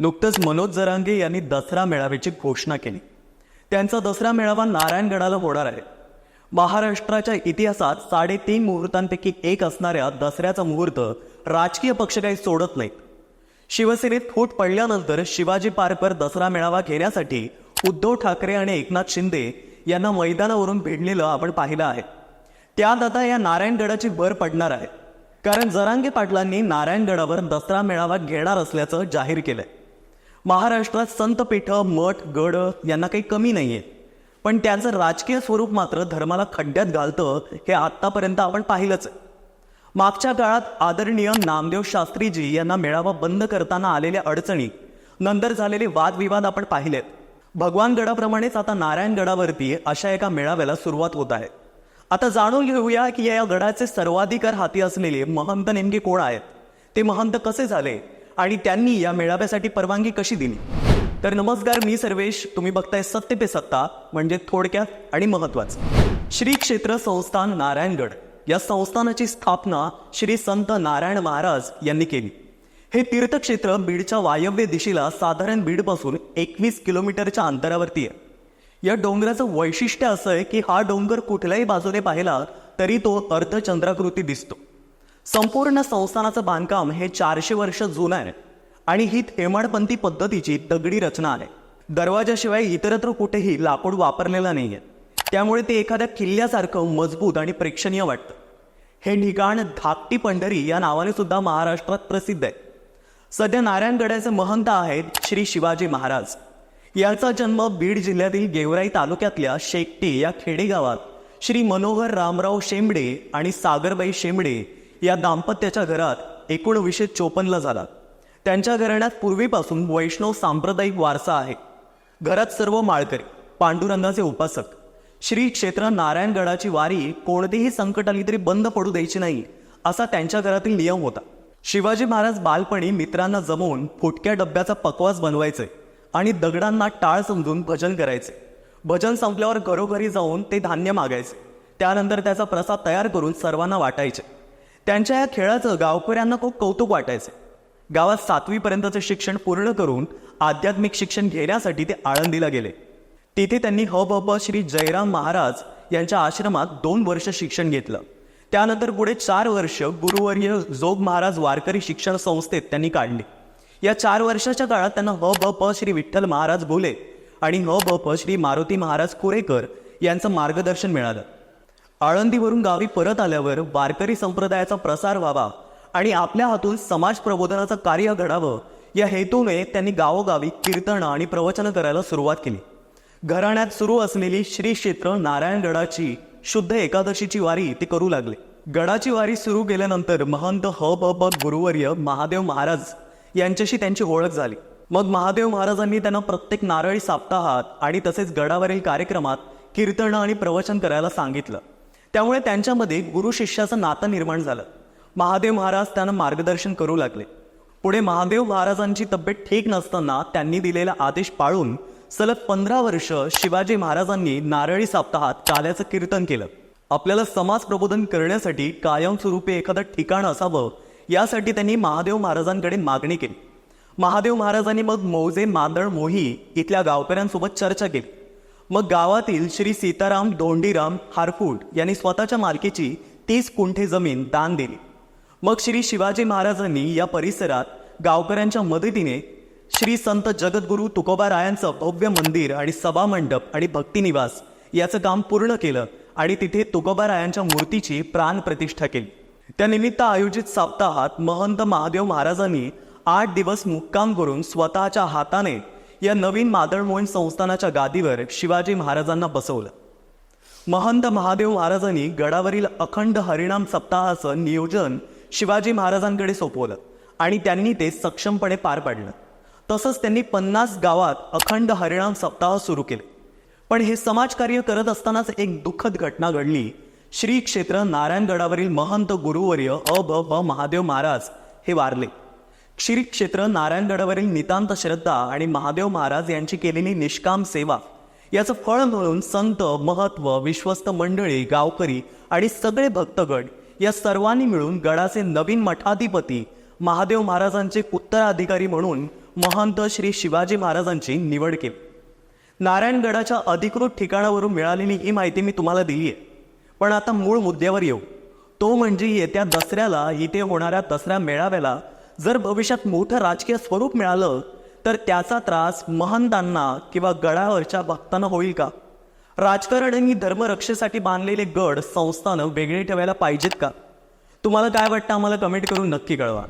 नुकतंच मनोज जरांगे यांनी दसरा मेळाव्याची घोषणा केली। त्यांचा दसरा मेळावा नारायणगडाला होणार आहे। महाराष्ट्राच्या इतिहासात 3.5 मुहूर्तांपैकी एक असणाऱ्या दसऱ्याचा मुहूर्त राजकीय पक्ष काही सोडत नाहीत। शिवसेनेत फूट पडल्यानंतर शिवाजी पार्कवर दसरा मेळावा घेण्यासाठी उद्धव ठाकरे आणि एकनाथ शिंदे यांना मैदानावरून भिडलेलं आपण पाहिलं आहे। त्यात आता या नारायणगडाची भर पडणार आहे, कारण जरांगे पाटलांनी नारायणगडावर दसरा मेळावा घेणार असल्याचं जाहीर केलंय। महाराष्ट्रात संतपीठ, मठ, गड यांना काही कमी नाहीये, पण त्यांचं राजकीय स्वरूप मात्र धर्माला खड्ड्यात घालतं हे आत्तापर्यंत आपण पाहिलंच आहे। मागच्या काळात आदरणीय नामदेव शास्त्रीजी यांना मेळावा बंद करताना आलेल्या अडचणी, नंतर झालेले वादविवाद आपण पाहिलेत। भगवान गडाप्रमाणेच आता नारायणगडावरती अशा एका मेळाव्याला सुरुवात होत आहे। आता जाणून घेऊया की या गडाचे सर्वाधिकार हाती असलेले महंत नेमके कोण आहेत, ते महंत कसे झाले आणि त्यांनी या मेळाव्यासाठी परवानगी कशी दिली। तर नमस्कार, मी सर्वेश, तुम्ही बघताय सत्य पे सत्ता, म्हणजे थोडक्यात आणि महत्त्वाचं। श्री क्षेत्र संस्थान नारायणगड या संस्थानाची स्थापना श्री संत नारायण महाराज यांनी केली। हे तीर्थक्षेत्र बीडच्या वायव्य दिशेला साधारण बीडपासून 21 किलोमीटरच्या अंतरावरती आहे। या डोंगराचं वैशिष्ट्य असं आहे की हा डोंगर कुठल्याही बाजूने पाहिला तरी तो अर्धचंद्राकृती दिसतो। संपूर्ण संस्थानाचं बांधकाम हे 400 वर्ष जुनं आहे आणि ही हेमाडपंथी पद्धतीची दगडी रचना आहे। दरवाजाशिवाय इतरत्र कुठेही लाकूड वापरलेलं नाहीये, त्यामुळे ते एखाद्या किल्ल्यासारखं मजबूत आणि प्रेक्षणीय वाटतं। हे ठिकाण धाकटी पंढरी या नावाने सुद्धा महाराष्ट्रात प्रसिद्ध आहे। सध्या नारायणगडाचे महंत आहेत श्री शिवाजी महाराज। यांचा जन्म बीड जिल्ह्यातील गेवराई तालुक्यातल्या शेकटी या खेडेगावात श्री मनोहर रामराव शेंबडे आणि सागरबाई शेंबडे या दाम्पत्याच्या घरात 1954ला झाला। त्यांच्या घराण्यात पूर्वीपासून वैष्णव सांप्रदायिक वारसा आहे। घरात सर्व माळकरी, पांडुरंगाचे उपासक। श्री क्षेत्र नारायणगडाची वारी कोणतीही संकट आली तरी बंद पडू द्यायची नाही, असा त्यांच्या घरातील नियम होता। शिवाजी महाराज बालपणी मित्रांना जमवून फुटक्या डब्याचा पकवास बनवायचे आणि दगडांना टाळ समजून भजन करायचे। भजन संपल्यावर घरोघरी जाऊन ते धान्य मागायचे, त्यानंतर त्याचा प्रसाद तयार करून सर्वांना वाटायचे। त्यांच्या या खेळाचं गावकऱ्यांना खूप कौतुक वाटायचे। गावात 7वी पर्यंतचे शिक्षण पूर्ण करून आध्यात्मिक शिक्षण घेण्यासाठी ते आळंदीला गेले। तिथे त्यांनी हब श्री जयराम महाराज यांच्या आश्रमात 2 वर्ष शिक्षण घेतलं। त्यानंतर पुढे 4 वर्ष गुरुवर्य जोग महाराज वारकरी शिक्षण संस्थेत त्यांनी काढली। या 4 वर्षाच्या काळात त्यांना हब श्री विठ्ठल महाराज बोले आणि हब श्री मारुती महाराज कुरेकर यांचं मार्गदर्शन मिळालं। आळंदीवरून गावी परत आल्यावर वारकरी संप्रदायाचा प्रसार व्हावा आणि आपल्या हातून समाज प्रबोधनाचं कार्य घडावं या हेतूने त्यांनी गावोगावी कीर्तन आणि प्रवचन करायला सुरुवात केली। घराण्यात सुरू असलेली श्री क्षेत्र नारायणगडाची शुद्ध एकादशीची वारी ते करू लागले। गडाची वारी सुरू केल्यानंतर महंत हब गुरुवर्य महादेव महाराज यांच्याशी त्यांची ओळख झाली। मग महादेव महाराजांनी त्यांना प्रत्येक नारळी सप्ताहात आणि तसेच गडावरील कार्यक्रमात कीर्तन आणि प्रवचन करायला सांगितलं। त्यामुळे त्यांच्यामध्ये गुरु शिष्याचं नातं निर्माण झालं। महादेव महाराज त्यांना मार्गदर्शन करू लागले। पुढे महादेव महाराजांची तब्येत ठीक नसताना त्यांनी दिलेला आदेश पाळून सलग 15 वर्ष शिवाजी महाराजांनी नारळी सप्ताहात काल्याचं कीर्तन केलं। आपल्याला समाज प्रबोधन करण्यासाठी कायमस्वरूपी एखादं ठिकाण असावं यासाठी त्यांनी महादेव महाराजांकडे मागणी केली। महादेव महाराजांनी मग मौजे, मांदळ, मोही इथल्या गावकऱ्यांसोबत चर्चा केली। मग गावातील श्री सीताराम दोंडीराम हारफूट यांनी स्वतःच्या मालकीची 30 गुंठे जमीन दान दिली। मग श्री शिवाजी महाराजांनी या परिसरात गावकऱ्यांच्या मदतीने श्री संत जगद्गुरू तुकोबारायांचं भव्य मंदिर आणि सभामंडप आणि भक्तिनिवास याचं काम पूर्ण केलं आणि तिथे तुकोबारायांच्या मूर्तीची प्राण प्रतिष्ठा केली। त्यानिमित्त आयोजित सप्ताहात महंत महादेव महाराजांनी 8 दिवस मुक्काम करून स्वतःच्या हाताने या नवीन मादळमोहीण संस्थानाच्या गादीवर शिवाजी महाराजांना बसवलं। महंत महादेव महाराजांनी गडावरील अखंड हरिनाम सप्ताहाचं नियोजन शिवाजी महाराजांकडे सोपवलं आणि त्यांनी ते सक्षमपणे पार पाडलं। तसंच त्यांनी 50 गावात अखंड हरिनाम सप्ताह सुरू केले। पण हे समाजकार्य करत असतानाच एक दुःखद घटना घडली। श्री क्षेत्र नारायणगडावरील महंत गुरुवर्य अ महादेव महाराज हे वारले। श्री क्षेत्र नारायणगडावरील नितांत श्रद्धा आणि महादेव महाराज यांची केलेली निष्काम सेवा याचं फळ म्हणून संत, महत्व, विश्वस्त मंडळी, गावकरी आणि सगळे भक्तगण या सर्वांनी मिळून गडाचे नवीन मठाधिपती महादेव महाराजांचे उत्तराधिकारी म्हणून महंत श्री शिवाजी महाराजांची निवड केली. नारायणगडाच्या अधिकृत ठिकाणावरून मिळालेली ही माहिती मी तुम्हाला दिली आहे. पण आता मूळ मुद्द्यावर येऊ. तो म्हणजे येत्या दसऱ्याला इथे होणाऱ्या दसरा मेळाव्याला जर भविष्यात मोठं राजकीय स्वरूप मिळालं तर त्याचा त्रास महंतांना किंवा गडावरच्या भक्तांना होईल का? राजकारण आणि धर्मरक्षेसाठी बांधलेले गड संस्थानं वेगळे ठेवायला पाहिजेत का? तुम्हाला काय वाटतं आम्हाला कमेंट करून नक्की कळवा.